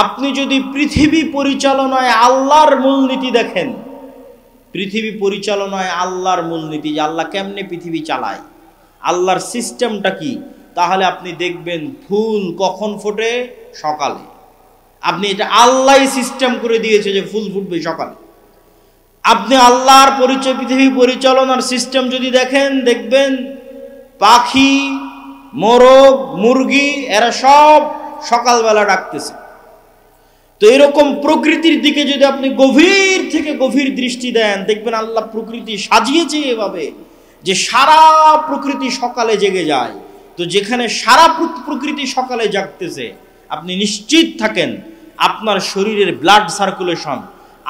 আপনি যদি পৃথিবী পরিচালনায় আল্লাহর মূলনীতি দেখেন, পৃথিবী পরিচালনায় আল্লাহর মূলনীতি, যে আল্লাহ কেমনে পৃথিবী চালায়, আল্লাহর সিস্টেমটা কি, তাহলে আপনি দেখবেন ফুল কখন ফোটে? সকালে। আপনি এটা আল্লাহই সিস্টেম করে দিয়েছে যে ফুল ফুটবে সকালে। আপনি আল্লাহর পরিচয় পৃথিবী পরিচালনার সিস্টেম যদি দেখেন, দেখবেন পাখি, মোরগ, মুরগি এরা সব সকালবেলা ডাকতেছে। তো এরকম প্রকৃতির দিকে যদি আপনি গভীর থেকে গভীর দৃষ্টি দেন, দেখবেন আল্লাহ প্রকৃতি সাজিয়েছে এভাবে যে সারা প্রকৃতি সকালে জেগে যায়। তো যেখানে সারা প্রকৃতি সকালে জাগতেছে, আপনি নিশ্চিত থাকেন আপনার শরীরের ব্লাড সার্কুলেশন,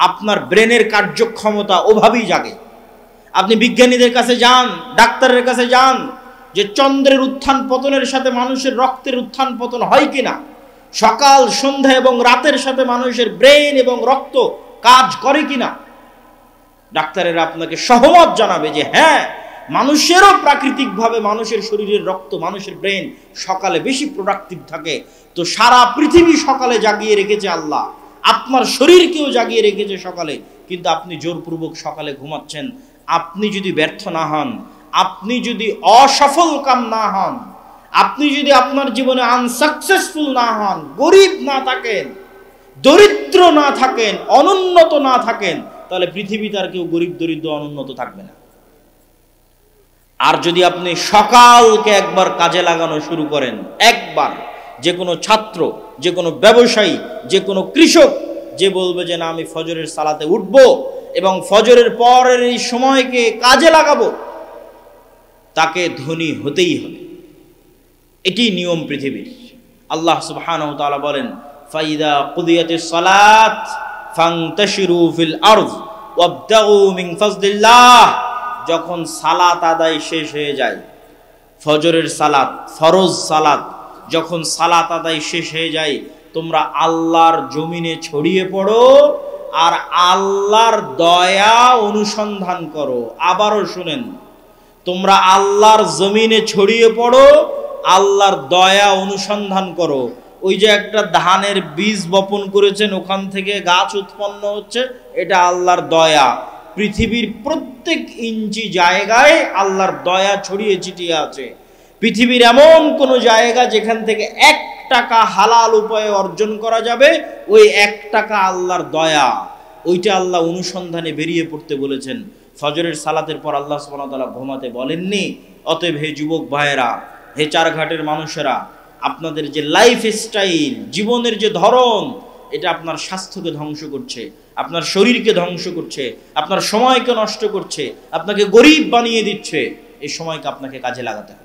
আপনার ব্রেনের কার্যক্ষমতা ওভাবেই জাগে। আপনি বিজ্ঞানীদের কাছে যান, ডাক্তারের কাছে যান, যে চন্দ্রের উত্থান পতনের সাথে মানুষের রক্তের উত্থান পতন হয় কিনা, সকাল সন্ধ্যা এবং রাতের সাথে মানুষের ব্রেন এবং রক্ত কাজ করে কিনা। ডাক্তারেরা আপনাকে সহমত জানাবে যে হ্যাঁ, মানুষেরও প্রাকৃতিকভাবে মানুষের শরীরের রক্ত, মানুষের ব্রেন সকালে বেশি প্রোডাক্টিভ থাকে। তো সারা পৃথিবী সকালে জাগিয়ে রেখেছে আল্লাহ, আপনার শরীরকেও জাগিয়ে রেখেছে সকালে, কিন্তু আপনি জোরপূর্বক সকালে ঘুমাচ্ছেন। আপনি যদি ব্যর্থ না হন, আপনি যদি অসফল কাম না হন, আপনি যদি আপনার জীবনে আনসাকসেসফুল না হন, গরিব না থাকেন, দরিদ্র না থাকেন, অনুন্নত না থাকেন, তাহলে পৃথিবীতে আর কেউ গরিব, দরিদ্র, অনুন্নত থাকবে না। আর যদি আপনি সকালকে একবার কাজে লাগানো শুরু করেন, একবার, যে কোনো ছাত্র, যে কোনো ব্যবসায়ী, যে কোনো কৃষক যে বলবে যে না, আমি ফজরের সালাতে উঠবো এবং ফজরের পরের এই সময়কে কাজে লাগাবো, তাকে ধনী হতেই হবে। এটি নিয়ম পৃথিবীর। আল্লাহ সুবহানাহু ওয়া তাআলা বলেন, ফাইদা কুদিয়াতিস সালাত ফান্তাশিরু ফিল আরদ ওয়াবতাগু মিন ফাজলিল্লাহ। যখন সালাত আদায় শেষ হয়ে যায়, ফজরের সালাত, ফরজ সালাত, যখন সালাত আদায় শেষ হয়ে যায়, তোমরা আল্লাহর জমিনে ছড়িয়ে পড়ো আর আল্লাহর দয়া অনুসন্ধান করো। আবারও শুনেন, তোমরা আল্লাহর জমিনে ছড়িয়ে পড়ো, আল্লাহর দয়া অনুসন্ধান করো। ওই যে একটা ধানের বীজ বপন করেছেন, ওখান থেকে গাছ উৎপন্ন হচ্ছে, এটা আল্লাহর দয়া। পৃথিবীর প্রত্যেক ইঞ্চি জায়গায় আল্লাহর দয়া ছড়িয়ে ছিটিয়ে আছে। পৃথিবীর এমন কোন জায়গা যেখান থেকে 1 টাকা হালাল উপায়ে অর্জন করা যাবে, ওই 1 টাকা আল্লাহর দয়া, ওইটা আল্লাহ অনুসন্ধানে বেরিয়ে পড়তে বলেছেন। ফজরের সালাতের পর আল্লাহ সুবহানাহু ওয়া তাআলা ঘুমাতে বলেননি। অতএব হে যুবক ভাইয়েরা, হে চারঘাটের মানুষেরা, আপনাদের যে লাইফ স্টাইল, জীবনের যে ধরন, এটা আপনার স্বাস্থ্যকে ধ্বংস করছে, আপনার শরীরকে ধ্বংস করছে, আপনার সময়কে নষ্ট করছে, আপনাকে গরিব বানিয়ে দিচ্ছে। এই সময়কে আপনাকে কাজে লাগাতে হবে।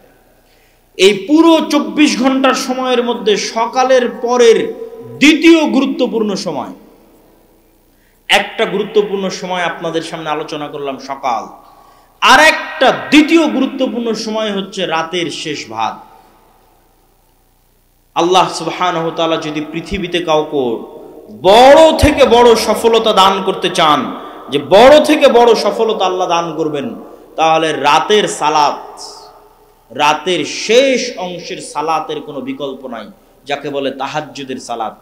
এই পুরো 24 ঘন্টার সময়ের মধ্যে সকালের পরের দ্বিতীয় গুরুত্বপূর্ণ সময়, একটা গুরুত্বপূর্ণ সময় আপনাদের সামনে আলোচনা করলাম সকাল, আর একটা দ্বিতীয় গুরুত্বপূর্ণ সময় হচ্ছে রাতের শেষ ভাগ। আল্লাহ সুবহানাহু ওয়া তাআলা যদি পৃথিবীতে কাউকে বড় থেকে বড় সফলতা দান করতে চান, যে বড় থেকে বড় সফলতা আল্লাহ দান করবেন, তাহলে রাতের সালাত, রাতের শেষ অংশের সালাতের কোনো বিকল্প নাই, যাকে বলে তাহাজ্জুদের সালাত।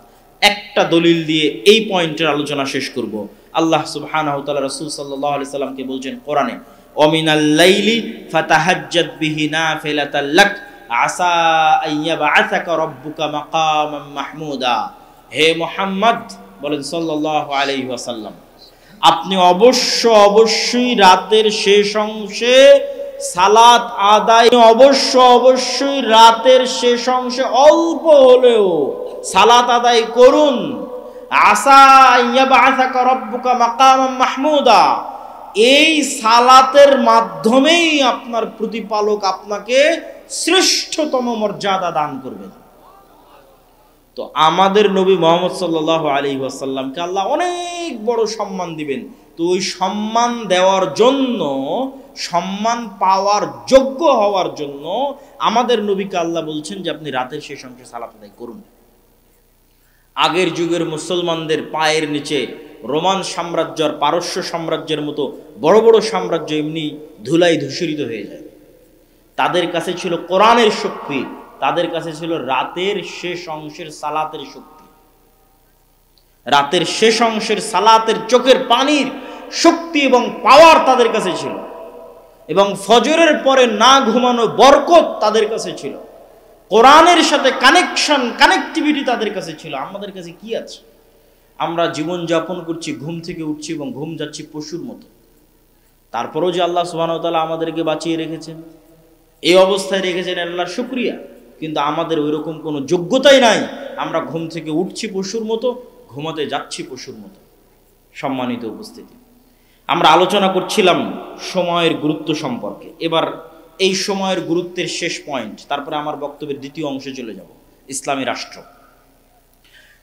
একটা দলিল দিয়ে এই পয়েন্টের আলোচনা শেষ করব। আল্লাহ সুবহানাহু ওয়া তাআলা রাসূল সাল্লাল্লাহু আলাইহি সাল্লামকে বলছেন কোরআনে, ওমিনাল লাইলি ফাতাহাজ্জাদ বিহি নাফিলাতাল লাক আসা আইয়াবআসাকা রাব্বুকা মাকামান মাহমুদা। হে মুহাম্মদ বলেন সাল্লাল্লাহু আলাইহি ওয়াসাল্লাম, আপনি অবশ্যই রাতের শেষ অংশে সালাত আদায়, অবশ্যই রাতের শেষ অংশে অল্প হলেও সালাত আদায় করুন। আসা আইয়াবআসাকা রাব্বুকা মাকামান মাহমুদা, এই সালাতের মাধ্যমেই আপনার প্রতিপালক আপনাকে শ্রেষ্ঠতম মর্যাদা দান করবেন। তো আমাদের নবী মুহাম্মদ সাল্লাল্লাহু আলাইহি ওয়াসাল্লামকে আল্লাহ অনেক বড় সম্মান দিবেন। তো ওই সম্মান দেওয়ার জন্য, সম্মান পাওয়ার যোগ্য হওয়ার জন্য আমাদের নবীকে আল্লাহ বলছেন যে আপনি রাতের শেষ অংশে সালাত আদায় করুন। আগের যুগের মুসলমানদের পায়ের নিচে রোমান সাম্রাজ্য আর পারস্য সাম্রাজ্যের মতো বড় বড় সাম্রাজ্য এমনি ধুলায় ধূসরিত হয়ে যায়। তাদের কাছে ছিল কোরআনের শক্তি, তাদের কাছে ছিল রাতের শেষ অংশের সালাতের শক্তি। রাতের শেষ অংশের সালাতের চোখের পানির শক্তি এবং পাওয়ার তাদের কাছে ছিল, এবং ফজরের পরে না ঘুমানো বরকত তাদের কাছে ছিল, কোরআনের সাথে কানেক্টিভিটি তাদের কাছে ছিল। আমাদের কাছে কি আছে? আমরা জীবন যাপন করছি, ঘুম থেকে উঠছি এবং ঘুম যাচ্ছি পশুর মতো। তারপরেও যে আল্লাহ সুবহানাহু ওয়া তাআলা আমাদেরকে বাঁচিয়ে রেখেছেন, এই অবস্থায় রেখেছেন, আল্লাহর শুকরিয়া। কিন্তু আমাদের ওইরকম কোনো যোগ্যতাই নাই। আমরা ঘুম থেকে উঠছি পশুর মতো, ঘুমাতে যাচ্ছি পশুর মতো। সম্মানিত উপস্থিতি, আমরা আলোচনা করছিলাম সময়ের গুরুত্ব সম্পর্কে। এবার এই সময়ের গুরুত্বের শেষ পয়েন্ট, তারপরে আমার বক্তব্যের দ্বিতীয় অংশে চলে যাব, ইসলামী রাষ্ট্র।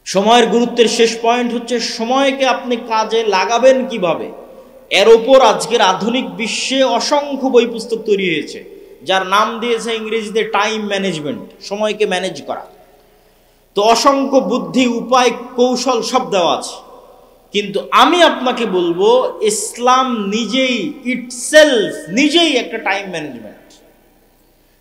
সময়ের গুরুত্বের শেষ পয়েন্ট হচ্ছে সময়কে আপনি কাজে লাগাবেন কিভাবে। এর ওপর আজকের আধুনিক বিশ্বে অসংখ্য বই পুস্তক তৈরি হয়েছে, যার নাম দিয়েছে ইংরেজিতে টাইম ম্যানেজমেন্ট, সময়কে ম্যানেজ করা। তো অসংখ্য বুদ্ধি, উপায়, কৌশল সব দেওয়া আছে। কিন্তু আমি আপনাকে বলবো, ইসলাম নিজেই একটা টাইম ম্যানেজমেন্ট।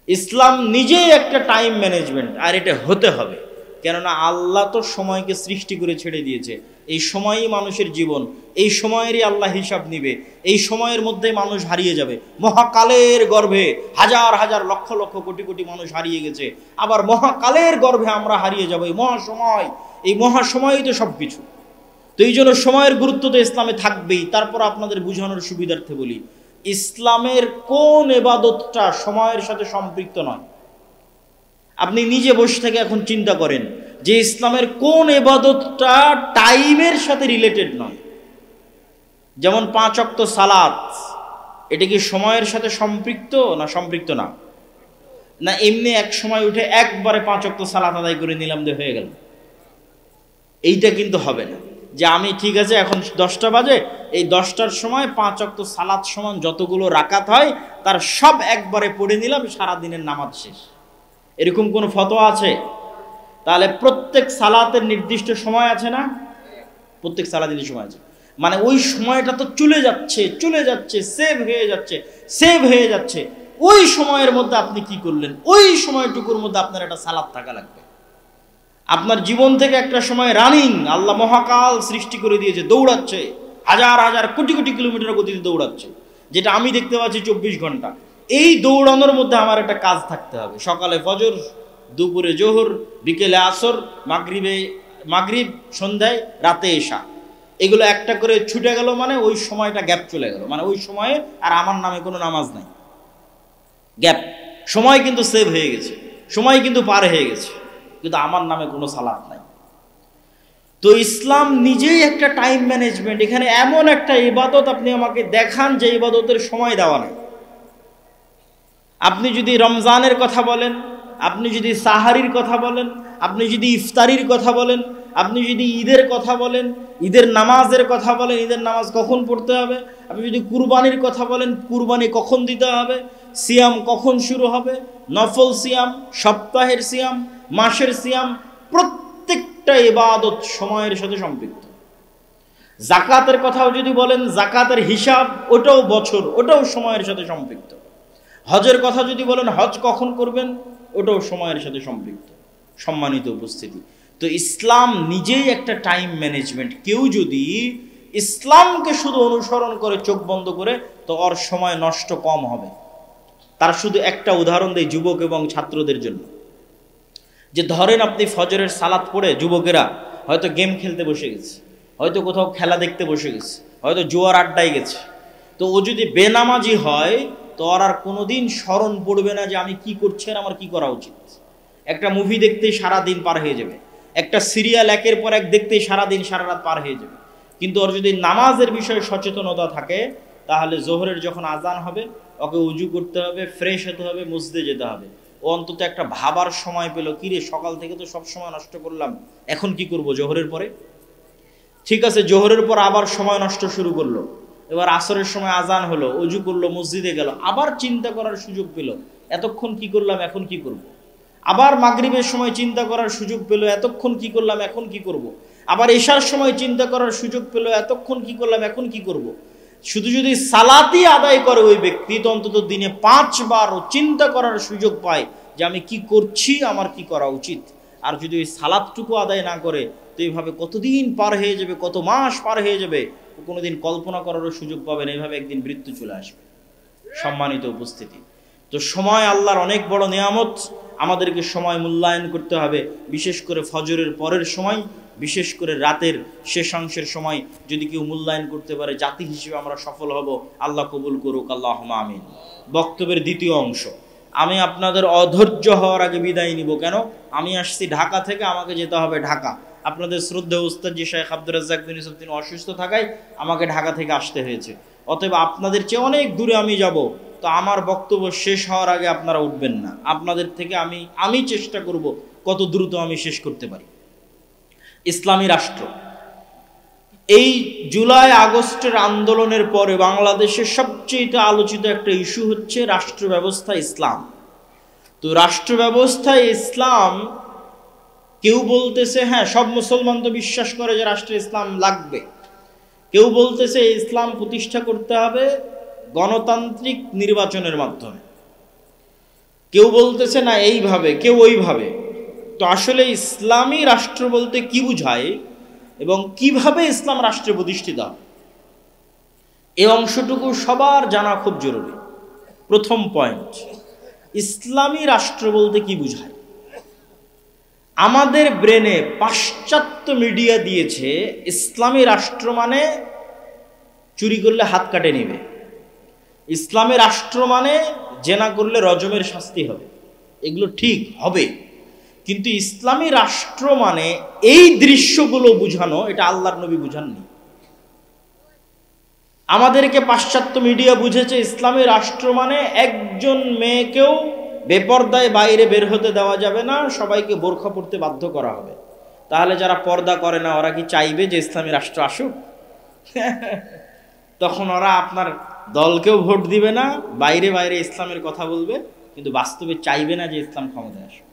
ইসলাম নিজেই একটা টাইম ম্যানেজমেন্ট, আর এটা হতে হবে। কেননা আল্লাহ তো সময়কে সৃষ্টি করে ছেড়ে দিয়েছে। এই সময়ই মানুষের জীবন, এই সময়েরই আল্লাহ হিসাব নিবে। এই সময়ের মধ্যে মানুষ হারিয়ে যাবে। মহাকালের গর্ভে হাজার হাজার লক্ষ লক্ষ কোটি কোটি মানুষ হারিয়ে গেছে, আবার মহাকালের গর্ভে আমরা হারিয়ে যাবো। এই মহাসময়ই তো সব কিছু। তো এই জন্য সময়ের গুরুত্ব তো ইসলামে থাকবেই। তারপর আপনাদের বুঝানোর সুবিধার্থে বলি, ইসলামের কোন ইবাদতটা সময়ের সাথে সম্পৃক্ত নয়? আপনি নিজে বসে থেকে এখন চিন্তা করেন যে ইসলামের কোন ইবাদতটা টাইমের সাথে রিলেটেড নয়। যেমন 5 ওয়াক্ত সালাত, এটা কি সময়ের সাথে সম্পৃক্ত না সম্পৃক্ত না? না এমনি এক সময় উঠে একবারে 5 ওয়াক্ত সালাত আদায় করে নিলাম দিয়ে হয়ে গেল? এইটা কিন্তু হবে না। যে আমি ঠিক আছে এখন 10টা বাজে, এই 10টার সময় 5 ওয়াক্ত সালাত সমান যতগুলো রাকাত হয় তার সব একবারে পড়ে নিলাম, সারা দিনের নামাজ শেষ। এরকম কোন ফতোয়া আছে? তাহলে প্রত্যেক সালাতের নির্দিষ্ট সময় আছে না? প্রত্যেক সালাতের সময় আছে, মানে ওই সময়টা তো চলে যাচ্ছে, সেভ হয়ে যাচ্ছে। ওই সময়ের মধ্যে আপনি কি করলেন? ওই সময়টুকুর মধ্যে আপনার একটা সালাত থাকা লাগবে। আপনার জীবন থেকে একটা সময় রানিং, আল্লাহ মহাকাল সৃষ্টি করে দিয়েছে, দৌড়াচ্ছে, হাজার হাজার কোটি কোটি কিলোমিটার গতিতে দৌড়াচ্ছে, যেটা আমি দেখতে পাচ্ছি 24 ঘন্টা। এই দৌড়ানোর মধ্যে আমার একটা কাজ থাকতে হবে। সকালে ফজর, দুপুরে জোহর, বিকেলে আসর, মাগরিব, সন্ধ্যায়, রাতে এশা, এগুলো একটা করে ছুটে গেল, মানে ওই সময়টা গ্যাপ চলে গেল, মানে ওই সময়ে আর আমার নামে কোনো নামাজ নাই। গ্যাপ, সময় কিন্তু সেভ হয়ে গেছে, সময় কিন্তু পার হয়ে গেছে, কিন্তু আমার নামে কোনো সালাত নাই। তো ইসলাম নিজেই একটা টাইম ম্যানেজমেন্ট। এখানে এমন একটা ইবাদত আপনি আমাকে দেখান যে ইবাদতের সময় দেওয়া নেই। আপনি যদি রমজানের কথা বলেন, আপনি যদি সাহারির কথা বলেন, আপনি যদি ইফতারির কথা বলেন, আপনি যদি ঈদের কথা বলেন, ঈদের নামাজের কথা বলেন, ঈদের নামাজ কখন পড়তে হবে, আপনি যদি কুরবানির কথা বলেন, কুরবানি কখন দিতে হবে, সিয়াম কখন শুরু হবে, নফল সিয়াম, সপ্তাহের সিয়াম, মাসের সিয়াম, প্রত্যেকটা ইবাদত সময়ের সাথে সম্পৃক্ত। জাকাতের কথাও যদি বলেন, জাকাতের হিসাব, ওটাও বছর, ওটাও সময়ের সাথে সম্পৃক্ত। হজের কথা যদি বলেন, হজ কখন করবেন, ওটাও সময়ের সাথে সম্পৃক্ত। সম্মানিত উপস্থিতি, তো ইসলাম নিজেই একটা টাইম ম্যানেজমেন্ট। কেউ যদি ইসলামকে শুধু অনুসরণ করে চোখ বন্ধ করে, তো ওর সময় নষ্ট কম হবে। তার শুধু একটা উদাহরণ দেই যুবক এবং ছাত্রদের জন্য। যে ধরেন আপনি ফজরের সালাত পড়ে, যুবকেরা হয়তো গেম খেলতে বসে গেছে, হয়তো কোথাও খেলা দেখতে বসে গেছে, হয়তো জুয়ার আড্ডায় গেছে। তো ও যদি বেনামাজি হয়, তো ওর আর কোনোদিন স্মরণ পড়বে না যে আমি কি করছি আর আমার কি করা উচিত। একটা মুভি দেখতেই সারা দিন পার হয়ে যাবে, একটা সিরিয়াল একের পর এক দেখতেই সারা দিন সারা রাত পার হয়ে যাবে। কিন্তু ওর যদি নামাজের বিষয়ে সচেতনতা থাকে, তাহলে জোহরের যখন আজান হবে, ওকে উজু করতে হবে, ফ্রেশ হতে হবে, মসজিদে যেতে হবে। ও অন্তত একটা ভাবার সময় পেল, কিরে সকাল থেকে তো সব সময় নষ্ট করলাম, এখন কি করব জোহরের পরে। ঠিক আছে, জোহরের পর আবার সময় নষ্ট শুরু করলো, এবার আসরের সময় আজান হলো, উজু করলো, মসজিদে গেল, আবার চিন্তা করার সুযোগ পেল, এতক্ষণ কি করলাম, এখন কি করব। আবার মাগরিবের সময় চিন্তা করার সুযোগ পেল, এতক্ষণ কি করলাম, এখন কি করব। আবার এশার সময় চিন্তা করার সুযোগ পেল, এতক্ষণ কি করলাম, এখন কি করব। শুধু যদি সালাতই আদায় করে ওই ব্যক্তি, তো অন্তত দিনে 5 বার চিন্তা করার সুযোগ পায় যে আমি কি করছি, আমার কি করা উচিত। আর যদি ওই সালাদটুকু আদায় না করে তো এইভাবে কতদিন পার হয়ে যাবে, কত মাস পার হয়ে যাবে, কোনোদিন কল্পনা করারও সুযোগ পাবে না। এইভাবে একদিন মৃত্যু চলে আসবে। সম্মানিত উপস্থিতি, তো সময় আল্লাহর অনেক বড় নিয়ামত, আমাদেরকে সময় মূল্যায়ন করতে হবে। বিশেষ করে ফজরের পরের সময়, বিশেষ করে রাতের শেষাংশের সময় যদি কেউ মূল্যায়ন করতে পারে, জাতি হিসেবে আমরা সফল হব। আল্লাহ কবুল করুক, আল্লাহুম্মা আমিন। বক্তব্যের দ্বিতীয় অংশ। আমি আপনাদের অধৈর্য হওয়ার আগে বিদায় নিব। কেন? আমি আসছি ঢাকা থেকে, আমাকে যেতে হবে ঢাকা। আপনাদের শ্রদ্ধেয় উস্তাদ জি শেখ আব্দুর রাজ্জাক বিন ইউসুফ তিনি অসুস্থ থাকায় আমাকে ঢাকা থেকে আসতে হয়েছে। অতএব আপনাদের চেয়ে অনেক দূরে আমি যাব, তো আমার বক্তব্য শেষ হওয়ার আগে আপনারা উঠবেন না। আপনাদের থেকে আমি চেষ্টা করব কত দ্রুত আমি শেষ করতে পারি। ইসলামী রাষ্ট্র, এই জুলাই আগস্টের আন্দোলনের পরে বাংলাদেশের সবচেয়ে আলোচিত একটা ইস্যু হচ্ছে রাষ্ট্র ব্যবস্থা ইসলাম। তো রাষ্ট্র ব্যবস্থায় ইসলাম, কেউ বলতেছে হ্যাঁ সব মুসলমান তো বিশ্বাস করে যে রাষ্ট্রে ইসলাম লাগবে, কেউ বলতেছে ইসলাম প্রতিষ্ঠা করতে হবে গণতান্ত্রিক নির্বাচনের মাধ্যমে, কেউ বলতেছে না এইভাবে, কেউ ওইভাবে। তো আসলে ইসলামী রাষ্ট্র বলতে কি বুঝায় এবং কিভাবে ইসলাম রাষ্ট্রে প্রতিষ্ঠিত হয়, এই অংশটুকু সবার জানা খুব জরুরি। প্রথম পয়েন্ট, ইসলামী রাষ্ট্র বলতে কি বুঝায়। আমাদের ব্রেনে পাশ্চাত্য মিডিয়া দিয়েছে ইসলামী রাষ্ট্র মানে চুরি করলে হাত কাটে নিবে, ইসলামী রাষ্ট্র মানে জেনা করলে রজমের শাস্তি হবে। এগুলো ঠিক হবে, কিন্তু ইসলামী রাষ্ট্র মানে এই দৃশ্যগুলো বুঝানো, এটা আল্লাহর নবী বুঝাননি। আমাদেরকে পাশ্চাত্য মিডিয়া বুঝেছে ইসলামী রাষ্ট্র মানে একজন মেয়েকেও বেপর্দায় বাইরে বের হতে দেওয়া যাবে না, সবাইকে বোরখা পরতে বাধ্য করা হবে। তাহলে যারা পর্দা করে না ওরা কি চাইবে যে ইসলামী রাষ্ট্র আসুক? তখন ওরা আপনার দলকেও ভোট দিবে না, বাইরে বাইরে ইসলামের কথা বলবে, কিন্তু বাস্তবে চাইবে না যে ইসলাম ক্ষমতায় আসুক।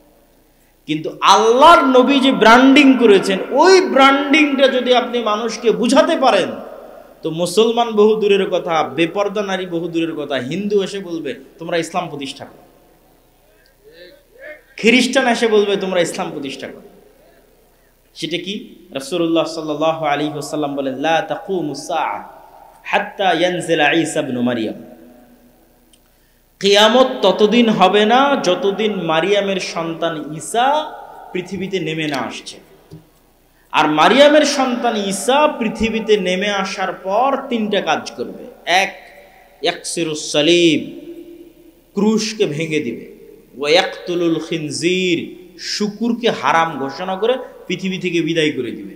কিন্তু আল্লাহর নবী যে ব্র্যান্ডিং করেছেন, ওই ব্র্যান্ডিংটা যদি আপনি মানুষকে বুঝাতে পারেন, তো মুসলমান বহু দূরের কথা, বেপর্দা নারী বহু দূরের কথা, হিন্দু এসে বলবে তোমরা ইসলাম প্রতিষ্ঠা করো, খ্রিস্টান এসে বলবে তোমরা ইসলাম প্রতিষ্ঠা করো। সেটা কি? রাসূলুল্লাহ সাল্লাল্লাহু আলাইহি ওয়াসাল্লাম বলেন, লা তাকুমুস সাআহ হাত্তা ইয়ানজিলা ঈসা ইবনে মারইয়াম। কিয়ামত ততদিন হবে না যতদিন মারিয়ামের সন্তান ঈসা পৃথিবীতে নেমে না আসছে। আর মারিয়ামের সন্তান ঈসা পৃথিবীতে নেমে আসার পর তিনটা কাজ করবে। এক, ইয়াকসিরুস সালিব, ক্রুশকে ভেঙে দিবে। ওয়া ইয়াকতুলুল খিনজির, শুকুরকে হারাম ঘোষণা করে পৃথিবী থেকে বিদায় করে দিবে।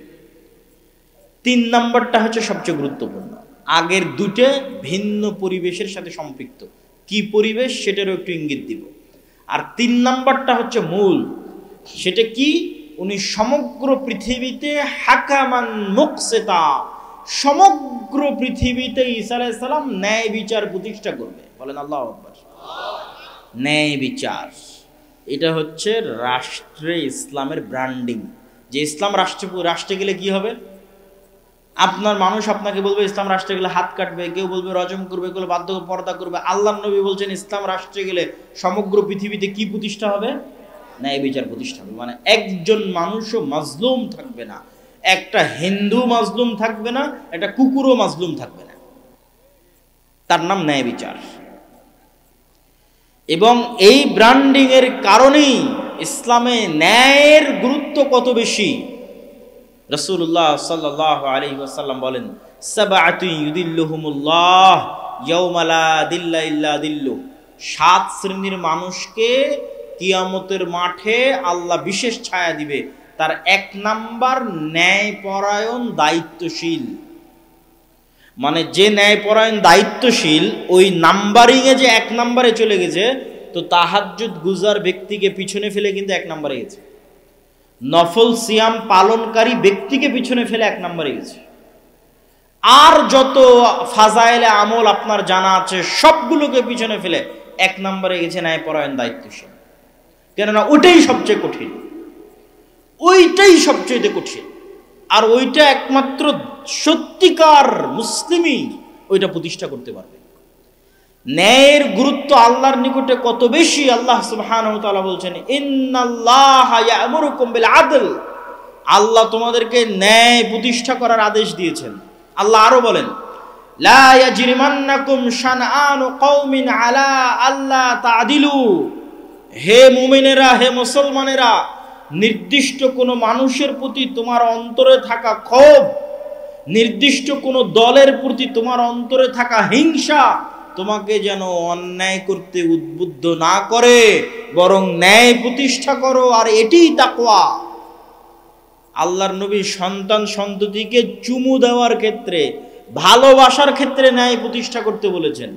তিন নাম্বারটা হচ্ছে সবচেয়ে গুরুত্বপূর্ণ। আগের দুটো ভিন্ন পরিবেশের সাথে সম্পৃক্ত, কি পরিবেশ সেটারও একটু ইঙ্গিত দিব। আর তিন নাম্বারটা হচ্ছে মূল, সেটা কি? উনি সমগ্র পৃথিবীতে হাকামান মুকসিতা, সমগ্র পৃথিবীতে ঈসা আলাইহিস সালাম ন্যায় বিচার প্রতিষ্ঠা করবে। বলেন আল্লাহু আকবার। ন্যায় বিচার, এটা হচ্ছে রাষ্ট্রে ইসলামের ব্র্যান্ডিং। যে ইসলাম রাষ্ট্রে গেলে কি হবে? আপনার মানুষ আপনাকে বলবে ইসলাম রাষ্ট্রে গেলে হাত কাটবে, কেউ বলবে রজম করবে, কেউ বাধ্য পর্দা করবে। আল্লাহর নবী বলছেন ইসলাম রাষ্ট্রে গেলে সমগ্র পৃথিবীতে কি প্রতিষ্ঠা হবে? ন্যায় বিচার প্রতিষ্ঠা হবে। মানে একজন মানুষও মাজলুম থাকবে না, একটা হিন্দু মাজলুম থাকবে না, একটা কুকুরও মাজলুম থাকবে না, তার নাম ন্যায় বিচার। এবং এই ব্র্যান্ডিং এর কারণেই ইসলামে ন্যায়ের গুরুত্ব কত বেশি। রাসূলুল্লাহ সাল্লাল্লাহু আলাইহি ওয়াসাল্লাম বলেন, সাবআতু ইউদিল্লুহুমুল্লাহ ইয়াওমা লা দিল্লা ইল্লা দিল্লুহ। 7 শ্রেণীর মানুষকে কিয়ামতের মাঠে আল্লাহ বিশেষ ছায়া দিবে। তার 1 নাম্বার ন্যায়পরায়ণ দায়িত্বশীল। মানে যে ন্যায়পরায়ণ দায়িত্বশীল, ওই নাম্বারিংয়ে যে 1 নাম্বারে চলে গেছে, তো তাহাজ্জুদ গুজার ব্যক্তিকে পিছনে ফেলে কিন্তু 1 নাম্বারে গেছে। নফল সিয়াম পালনকারী ব্যক্তিকে পিছনে ফেলে 1 নাম্বারে গেছে। আর যত ফাজাইলে আমল আপনার জানা আছে সবগুলোকে পিছনে ফেলে 1 নাম্বারে গেছে ন্যায়পরায়ণ দায়িত্বশীল। কেননা ওইটাই সবচেয়ে কঠিন, ওইটাই সবচেয়ে কঠিন। আর ওইটা একমাত্র সত্যিকার মুসলিমই ওইটা প্রতিষ্ঠা করতে পারবে। ন্যায়ের গুরুত্ব আল্লাহর নিকটে কত বেশি, আল্লাহ সুবহানাহু ওয়া তাআলা বলছেন ইন্নাল্লাহা ইয়া'মুরুকুম বিল আদল, আল্লাহ তোমাদেরকে ন্যায় প্রতিষ্ঠা করার আদেশ দিয়েছেন। আল্লাহ আরো বলেন লা ইয়াজরিমান্নাকুম শানআনু কওমিন আলা আল্লা তা'দিলু, হে মুমিনেরা, হে মুসলমানেরা, নির্দিষ্ট কোনো মানুষের প্রতি তোমার অন্তরে থাকা ক্ষোভ, নির্দিষ্ট কোনো দলের প্রতি তোমার অন্তরে থাকা হিংসা তোমাকে যেন অন্যায় করতে উদ্বুদ্ধ না করে, বরং ন্যায় প্রতিষ্ঠা করো, আর এটিই তাকওয়া। আল্লাহর নবী সন্তান সন্ততিকে চুমু দেওয়ার ক্ষেত্রে, ভালোবাসার ক্ষেত্রে ন্যায় প্রতিষ্ঠা করতে বলেছেন,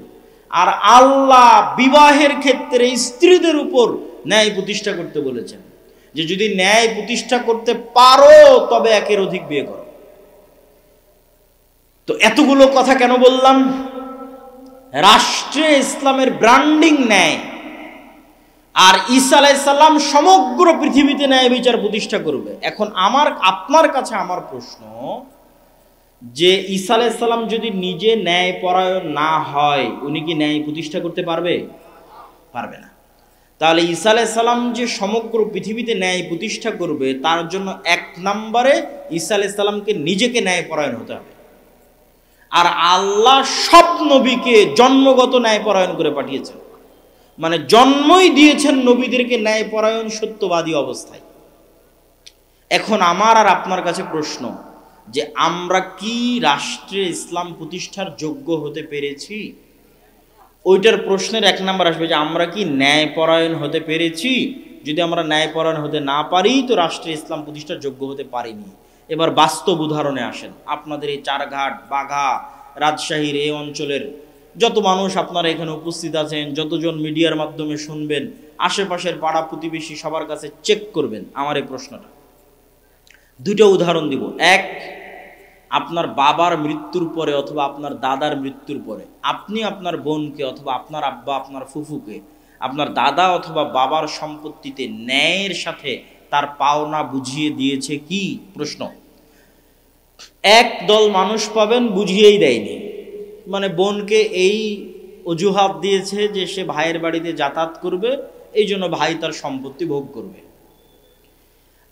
আর আল্লাহ বিবাহের ক্ষেত্রে স্ত্রীদের উপর ন্যায় প্রতিষ্ঠা করতে বলেছেন যে যদি ন্যায় প্রতিষ্ঠা করতে পারো তবে একের অধিক বিয়ে করো। তো এতগুলো কথা কেন বললাম? রাষ্ট্রে ইসলামের ব্র্যান্ডিং ন্যায়, আর ঈসা আলাইহিস সালাম সমগ্র পৃথিবীতে ন্যায় বিচার প্রতিষ্ঠা করবে। এখন আপনার কাছে আমার প্রশ্ন যে ঈসা আলাইহিস সালাম যদি নিজে ন্যায় পরায়ণ না হয়, উনি কি ন্যায় প্রতিষ্ঠা করতে পারবে? পারবে না। তাহলে ঈসা আলাইহিস সালাম যে সমগ্র পৃথিবীতে ন্যায় প্রতিষ্ঠা করবে, তার জন্য এক নম্বরে ঈসা আলাইহিস সালামকে নিজেকে ন্যায় পরায়ণ হতে হবে। আর আল্লাহ সব নবীকে জন্মগত ন্যায় পরায়ণ করে পাঠিয়েছেন, মানে জন্মই দিয়েছেন নবীদেরকে ন্যায় পরায়ণ সত্যবাদী অবস্থায়। এখন আমার আর আপনার কাছে প্রশ্ন যে আমরা কি রাষ্ট্রে ইসলাম প্রতিষ্ঠার যোগ্য হতে পেরেছি? ওইটার প্রশ্নের এক নম্বর আসবে যে আমরা কি ন্যায় পরায়ণ হতে পেরেছি। যদি আমরা ন্যায় পরায়ণ হতে না পারি তো রাষ্ট্রে ইসলাম প্রতিষ্ঠার যোগ্য হতে পারিনি। এবার বাস্তব উদাহরণে আসেন। আপনাদের এই চারঘাট, বাঘা, রাজশাহীর এই অঞ্চলের যত মানুষ আপনারা এখানে উপস্থিত আছেন, যতজন মিডিয়ার মাধ্যমে শুনবেন, আশেপাশের পাড়া প্রতিবেশী সবার কাছে চেক করবেন আমার এই প্রশ্নটা। দুটো উদাহরণ দিব। এক, আপনার বাবার মৃত্যুর পরে অথবা আপনার দাদার মৃত্যুর পরে আপনি আপনার বোনকে অথবা আপনার আব্বা আপনার ফুফুকে আপনার দাদা অথবা বাবার সম্পত্তিতে ন্যায়ের সাথে তার পাওনা বুঝিয়ে দিয়েছে কি? প্রশ্ন। এক দল মানুষ পাবেন বুঝিয়েই দেয়নি, মানে বোনকে এই অজুহাত দিয়েছে যে সে ভাইয়ের বাড়িতে যাতায়াত করবে, এই জন্য ভাই তার সম্পত্তি ভোগ করবে।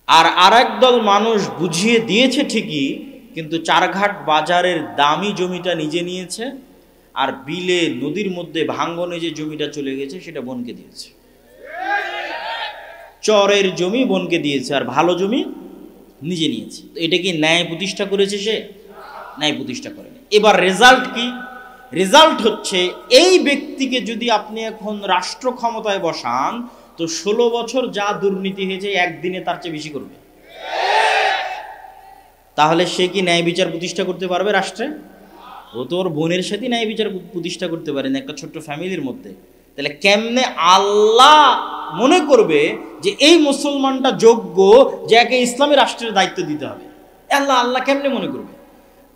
আর আরেক দল মানুষ বুঝিয়ে দিয়েছে ঠিকই, কিন্তু চারঘাট বাজারের দামি জমিটা নিজে নিয়েছে, আর বিলে নদীর মধ্যে ভাঙ্গনে যে জমিটা চলে গেছে সেটা বোনকে দিয়েছে। চরের জমি বোনকে দিয়েছে আর ভালো জমি নিজে নিয়েছে। তো এটা কি ন্যায় প্রতিষ্ঠা করেছে? সে ন্যায় প্রতিষ্ঠা করেনি। এবার রেজাল্ট কি? রেজাল্ট হচ্ছে এই ব্যক্তিকে যদি আপনি এখন রাষ্ট্র ক্ষমতায় বসান তো 16 বছর যা দুর্নীতি হয়েছে একদিনে তার চেয়ে বেশি করবে। তাহলে সে কি ন্যায় বিচার প্রতিষ্ঠা করতে পারবে রাষ্ট্রে? ও তো ওর বোনের সাথে ন্যায় বিচার প্রতিষ্ঠা করতে পারে না একটা ছোট্ট ফ্যামিলির মধ্যে। তাহলে কেমনে আল্লাহ মনে করবে যে এই মুসলমানটা যোগ্য যে একে ইসলামী রাষ্ট্রের দায়িত্ব দিতে হবে? আল্লাহ কেমনে মনে করবে?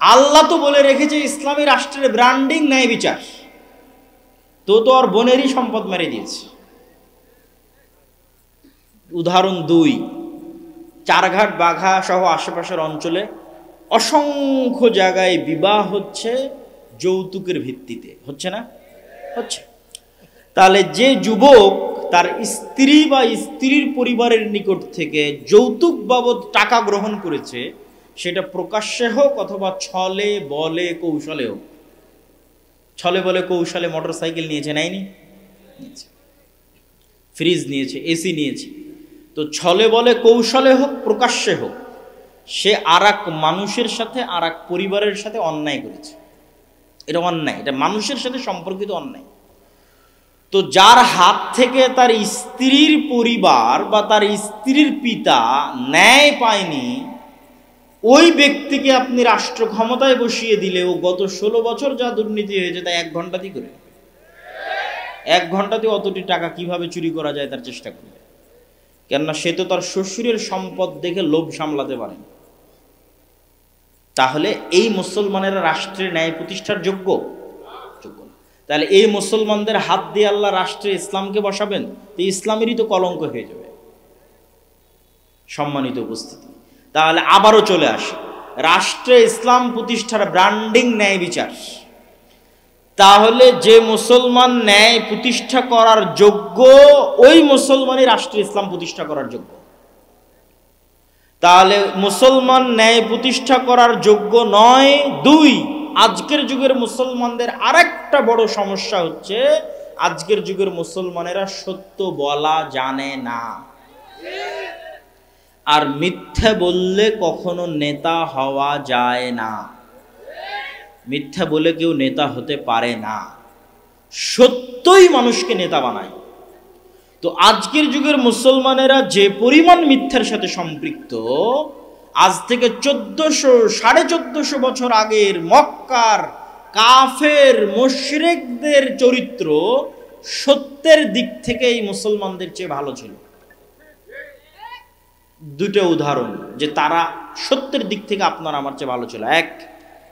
আল্লাহ তো বলে রেখেছে ইসলামী রাষ্ট্রের ব্র্যান্ডিং ন্যায় বিচার। তো ওর বোনেরই সম্পদ মেরে দিয়েছে। উদাহরণ 2, চারঘাট বাঘা সহ আশেপাশের অঞ্চলে অসংখ্য জায়গায় বিবাহ হচ্ছে যৌতুকের ভিত্তিতে, হচ্ছে না? হচ্ছে। তাহলে যে যুবক তার স্ত্রী বা স্ত্রীর পরিবারের নিকট থেকে যৌতুক বাবদ টাকা গ্রহণ করেছে, সেটা প্রকাশ্যে হোক অথবা ছলে বলে কৌশলে হোক। ছলে বলে কৌশলে মোটরসাইকেল নিয়েছে, নেয়নি? ফ্রিজ নিয়েছে, এসি নিয়েছে। তো ছলে বলে কৌশলে হোক প্রকাশ্যে হোক, সে আরেক মানুষের সাথে আরেক পরিবারের সাথে অন্যায় করেছে। এটা অন্যায়, এটা মানুষের সাথে সম্পর্কিত অন্যায়। তো যার হাত থেকে তার স্ত্রীর পরিবার বা তার স্ত্রীর পিতা ন্যায় পায়নি, ওই ব্যক্তিকে আপনি রাষ্ট্র ক্ষমতায় বসিয়ে দিলেও গত 16 বছর যা দুর্নীতি হয়েছে তা 1 ঘন্টাতেই করে। 1 ঘন্টাতে অতটি টাকা কিভাবে চুরি করা যায় তার চেষ্টা করবে। কেননা সে তো তার শ্বশুরের সম্পদ দেখে লোভ সামলাতে পারে। তাহলে এই মুসলমানেরা রাষ্ট্রের ন্যায় প্রতিষ্ঠার যোগ্য? তাহলে এই মুসলমানদের হাত দিয়ে আল্লাহ রাষ্ট্রে ইসলামকে বসাবেন, তো ইসলামেরই তো কলঙ্ক হয়ে যাবে। সম্মানিত উপস্থিতি, তাহলে আবারও চলে আসে রাষ্ট্রে ইসলাম প্রতিষ্ঠার ব্র্যান্ডিং ন্যায় বিচার। তাহলে যে মুসলমান ন্যায় প্রতিষ্ঠা করার যোগ্য, ওই মুসলমানই রাষ্ট্রে ইসলাম প্রতিষ্ঠা করার যোগ্য। তাহলে মুসলমান ন্যায় প্রতিষ্ঠা করার যোগ্য নয়। দুই, আজকের যুগের মুসলমানদের আরেকটা বড় সমস্যা হচ্ছে, আজকের যুগের মুসলমানেরা সত্য বলা জানে না। আর মিথ্যা বললে কখনো নেতা হওয়া যায় না। মিথ্যা বলে কেউ নেতা হতে পারে না, সত্যই মানুষকে নেতা বানায়। তো আজকের যুগের মুসলমানেরা যে পরিমাণ মিথ্যার সাথে সম্পৃক্ত, আজ থেকে 1400-1450 বছর আগের মক্কার কাফের মুশরিকদের চরিত্র সত্যের দিক থেকে এই মুসলমানদের চেয়ে ভালো ছিল। দুটো উদাহরণ যে তারা সত্যের দিক থেকে আপনার আমার চেয়ে ভালো ছিল। এক,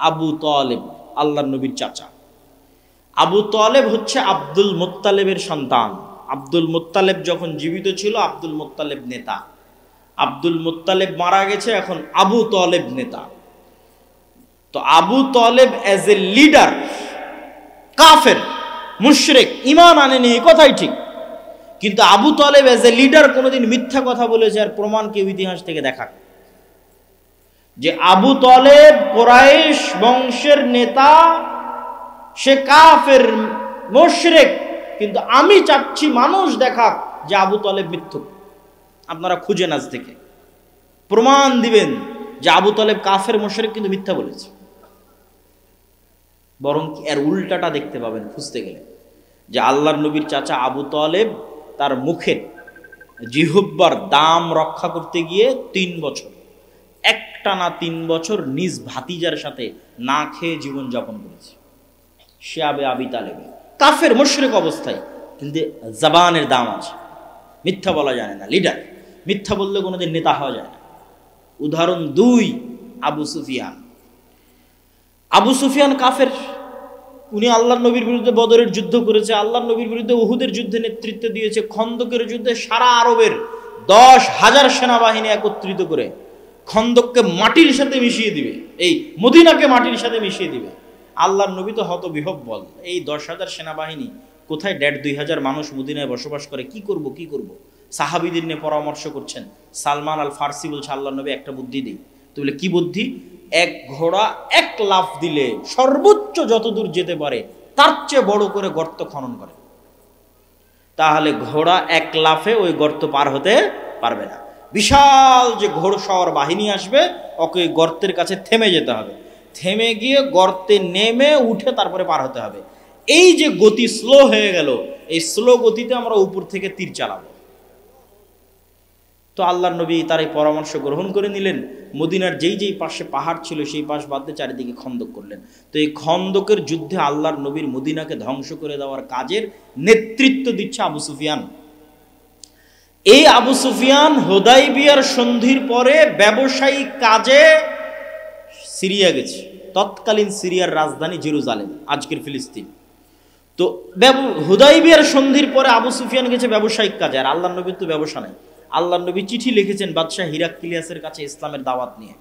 আবু তালেব, আল্লাহর নবীর চাচা। আবু তালেব হচ্ছে আব্দুল মুত্তালেবের সন্তান। আব্দুল মুত্তালেব যখন জীবিত ছিল আব্দুল মুত্তালেব নেতা, আব্দুল মুত্তালেব মারা গেছে, এখন আবু তালেব নেতা। তো Abu Talib as a leader, কাফের মুশরিক, ঈমান আনেনি, এই কথাই ঠিক, কিন্তু Abu Talib as a leader কোনোদিন মিথ্যা কথা বলেছে আর প্রমাণ কেউ ইতিহাস থেকে দেখাক যে আবু তালেব কুরাইশ বংশের নেতা, সে কাফের মুশরিক, কিন্তু আমি চাচ্ছি মানুষ দেখাক যে আবু তালেব মিথ্যুক। আপনারা খুঁজেন আজ থেকে, প্রমাণ দিবেন যে আবু তালেব কাফের মুশরিক কিন্তু মিথ্যা বলেছে। বরং এর উল্টাটা দেখতে পাবেন খুঁজতে গেলে, যে আল্লাহর নবীর চাচা আবু তালেব তার মুখের জিহ্বার দাম রক্ষা করতে গিয়ে 3 বছর, একটানা 3 বছর নিজ ভাতিজার সাথে না খেয়ে জীবন যাপন করেছে। সে আবি তালেবে কাফের মুশরিক অবস্থায়, কিন্তু জবানের দাম আছে, মিথ্যা বলা যায় না, লিডার। মিথ্যা বললে কোনোদিন নেতা হওয়া যায় না। উদাহরণ 2, আবু সুফিয়ান। আবু সুফিয়ান কাফের, উনি আল্লাহর নবীর বিরুদ্ধে বদরের যুদ্ধ করেছে, আল্লাহর নবীর বিরুদ্ধে উহুদের যুদ্ধে নেতৃত্ব দিয়েছে, খন্দকের যুদ্ধে সারা আরবের 10,000 সেনাবাহিনী একত্রিত করে খন্দককে মাটির সাথে মিশিয়ে দিবে, এই মদিনাকে মাটির সাথে মিশিয়ে দিবে। আল্লাহর নবী তো হতবিহ্বল, এই 10,000 সেনাবাহিনী কোথায়, 1,500-2,000 মানুষ মদিনায় বসবাস করে, কি করব কি করব। সাহাবীদের নিয়ে পরামর্শ করছেন। সালমান আল ফার্সি বলছে, আল্লাহর নবী একটা বুদ্ধি দিই। তো বলে কি বুদ্ধি? এক ঘোড়া 1 লাফ দিলে সর্বোচ্চ যতদূর যেতে পারে তার চেয়ে বড় করে গর্ত খনন করে, তাহলে ঘোড়া 1 লাফে ওই গর্ত পার হতে পারবে না। বিশাল যে ঘোড়সওয়ার বাহিনী আসবে, ওকে গর্তের কাছে থেমে যেতে হবে, থেমে গিয়ে গর্তে নেমে উঠে তারপরে পার হতে হবে। এই যে গতি স্লো হয়ে গেল, এই স্লো গতিতে আমরা উপর থেকে তীর চালাবো। তো আল্লাহর নবী তার এই পরামর্শ গ্রহণ করে নিলেন। মদিনার যেই পাশে পাহাড় ছিল সেই পাশ বাদ দিয়ে চারিদিকে খন্দক করলেন। তো এই খন্দকের যুদ্ধে আল্লাহর নবীর মদিনাকে ধ্বংস করে দেওয়ার কাজের নেতৃত্ব দিচ্ছে আবু সুফিয়ান। এই আবু সুফিয়ান হুদাইবিয়ার সন্ধির পরে ব্যবসায়িক কাজে সিরিয়া গেছে, তৎকালীন সিরিয়ার রাজধানী জেরুজালেম, আজকের ফিলিস্তিন। তো হুদাইবিয়ার সন্ধির পরে আবু সুফিয়ান গেছে ব্যবসায়িক কাজে, আর আল্লাহর নবীর তো ব্যবসা নাই। আল্লাহর নবী চিঠি লিখেছেন বাদশাহ হিরাক্লিয়াসের কাছে ইসলামের দাওয়াত নিয়ে।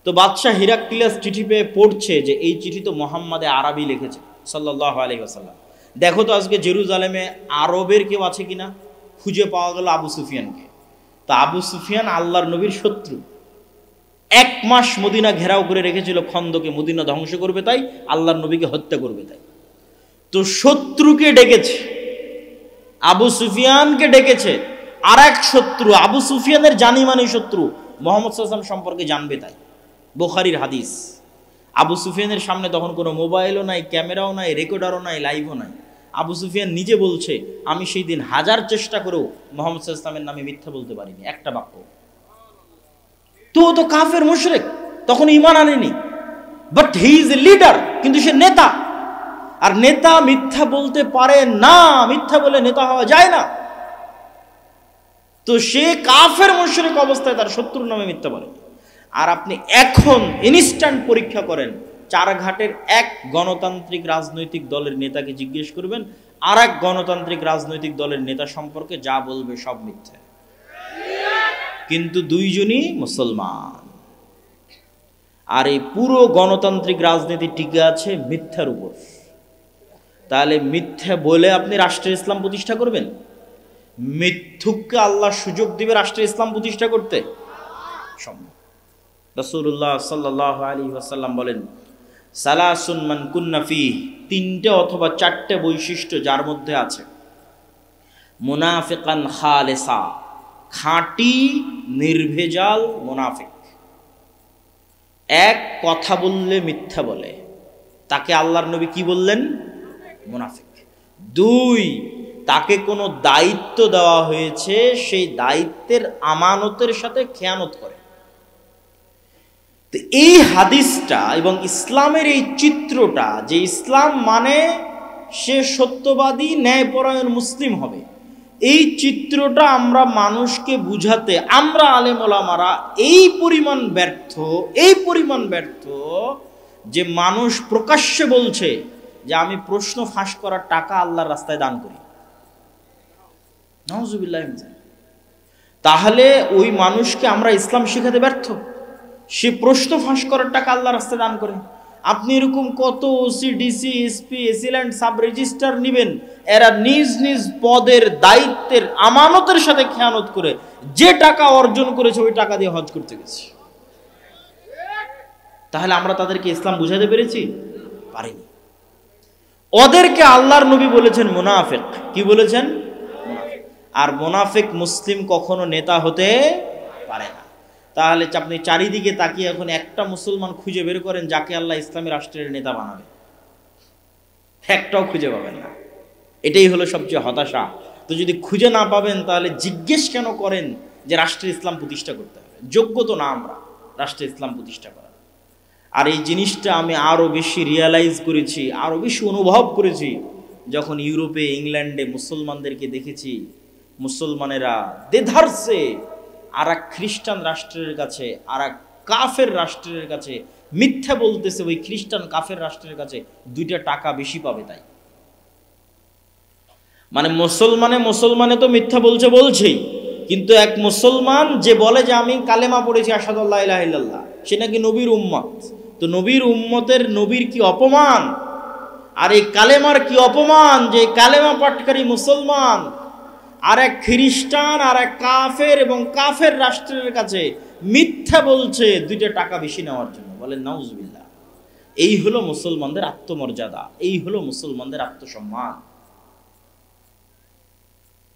তো বাদশাহ হিরাক্লিয়াস চিঠি পেয়ে পড়ছে যে এই চিঠি তো মোহাম্মদে আরবি লিখেছে সাল্লাল্লাহু আলাইহি ওয়াসাল্লাম, দেখো তো আজকে জেরুজালেমে আরবের কেউ আছে কিনা। খুঁজে পাওয়া গেল আবু সুফিয়ানকে। তো আবু সুফিয়ান আল্লাহর নবীর শত্রু, 1 মাস মদিনা ঘেরাও করে রেখেছিল খন্দকে, মদিনা ধ্বংস করবে তাই, আল্লাহর নবীকে হত্যা করবে তাই। তো শত্রুকে ডেকেছে, আবু সুফিয়ানকে ডেকেছে। আর এক শত্রু, আবু সুফিয়ানের জানি মানি শত্রু, মুহাম্মদ সাল্লাল্লাহু আলাইহি ওয়াসাল্লাম সম্পর্কে জানবে তাই, বুখারীর হাদিস। আবু সুফিয়ানের সামনে তখন কোনো মোবাইলও নাই, ক্যামেরাও নাই, রেকর্ডারও নাই, লাইভও নাই। আবু সুফিয়ান নিজে বলছে, আমি সেই দিন 1000 চেষ্টা করেও মুহাম্মদ সাল্লাল্লাহু আলাইহি ওয়াসাল্লামের নামে মিথ্যা বলতে পারিনি, একটা বাক্য। তো কাফের মুশরিক, তখন ঈমান আনেনি, but he is a leader, কিন্তু সে নেতা। আর নেতা মিথ্যা বলতে পারে না, মিথ্যা বলে নেতা হওয়া যায় না। তো সে কাফের মুশরিক অবস্থায় তার শত্রুর নামে মিথ্যা বলে। আর আপনি এখন ইনস্ট্যান্ট পরীক্ষা করেন, 4 ঘাটের এক গণতান্ত্রিক রাজনৈতিক দলের নেতাকে জিজ্ঞেস করবেন, আর এক গণতান্ত্রিক রাজনৈতিক দলের নেতা সম্পর্কে যা বলবে সব মিথ্যা, কিন্তু দুইজনই মুসলমান। আর এই পুরো গণতান্ত্রিক রাজনীতি টিকে আছে মিথ্যার উপর। তাহলে মিথ্যা বলে আপনি রাষ্ট্রে ইসলাম প্রতিষ্ঠা করবেন? মিথ্যুককে আল্লাহ সুযোগ দিবে রাষ্ট্রে ইসলাম প্রতিষ্ঠা করতে? সম্ভব। রাসূলুল্লাহ সাল্লাল্লাহু আলাইহি ওয়াসাল্লাম বলেন, সালাসুন মান কুন্না ফিহি, তিনটে অথবা চারটে বৈশিষ্ট্য যার মধ্যে আছে, মুনাফিকান খালেসা, খাঁটি নির্ভেজাল মুনাফিক। এক, কথা বললে মিথ্যা বলে, তাকে আল্লাহর নবী কি বললেন? মুনাফিক। দুই, তাকে কোনো দায়িত্ব দেওয়া হয়েছে, সেই দায়িত্বের আমানতের সাথে খেয়ানত করে। তো এই হাদিসটা এবং ইসলামের এই চিত্রটা, যে ইসলাম মানে সে সত্যবাদী ন্যায়পরায়ণ মুসলিম হবে, এই চিত্রটা আমরা মানুষকে বুঝাতে আমরা আলেম ওলামারা এই পরিমাণ ব্যর্থ যে মানুষ প্রকাশ্যে বলছে যে আমি প্রশ্ন ফাঁস করার টাকা আল্লাহর রাস্তায় দান করি। নাউজুবিল্লাহ। তাহলে ওই মানুষকে আমরা ইসলাম শেখাতে ব্যর্থ। সে প্রশ্ন ফাঁস করার টাকা আল্লাহর রাস্তায় দান করে। আপনি এরকম কত OC, DC, SP, AC land, sub registrar নিবেন, এরা নিজ নিজ পদের দায়িত্বের আমানতের সাথে খেয়ানত করে যে টাকা অর্জন করেছে ওই টাকা দিয়ে হজ করতে গেছে। তাহলে আমরা তাদেরকে ইসলাম বুঝাতে পেরেছি? পারিনি। ওদেরকে আল্লাহর নবী বলেছেন মুনাফিক। কি বলেছেন? আর মুনাফিক মুসলিম কখনো নেতা হতে পারে না। তাহলে আপনি চারিদিকে তাকিয়ে এখন একটা মুসলমান খুঁজে বের করেন যাকে আল্লাহ ইসলামী রাষ্ট্রের নেতা বানাবে, একটাও খুঁজে পাবেন না। এটাই হলো সবচেয়ে হতাশা। তো যদি খুঁজে না পাবেন তাহলে জিজ্ঞেস কেন করেন যে রাষ্ট্রে ইসলাম প্রতিষ্ঠা করতে হবে? যোগ্য তো না আমরা রাষ্ট্রে ইসলাম প্রতিষ্ঠা করা। আর এই জিনিসটা আমি আরো বেশি রিয়ালাইজ করেছি, আরো বেশি অনুভব করেছি যখন ইউরোপে, ইংল্যান্ডে মুসলমানদেরকে দেখেছি। মুসলমানেরা দেধারসে আর এক খ্রিস্টান রাষ্ট্রের কাছে, আর এক কাফের রাষ্ট্রের কাছে মিথ্যা বলতেছে, ওই খ্রিস্টান কাফের রাষ্ট্রের কাছে 2টা টাকা বেশি পাবে। তাই মানে মুসলমানে তো মিথ্যা বলছেই, কিন্তু এক মুসলমান যে বলে যে আমি কালেমা পড়েছি আশহাদু আল্লা ইলাহা ইল্লাল্লাহ, সে নাকি নবীর উম্মত। তো নবীর উম্মতের নবীর কি অপমান, আর এই কালেমার কি অপমান যে কালেমা পাঠকারী মুসলমান আর এক খ্রিস্টান আর এক কাফের এবং কাফের রাষ্ট্রের কাছে মিথ্যা বলছে 2টা টাকা বেশি নেওয়ার জন্য। বলেন নাউজুবিল্লাহ। এই হলো মুসলমানদের আত্মমর্যাদা, এই হলো মুসলমানদের আত্মসম্মান।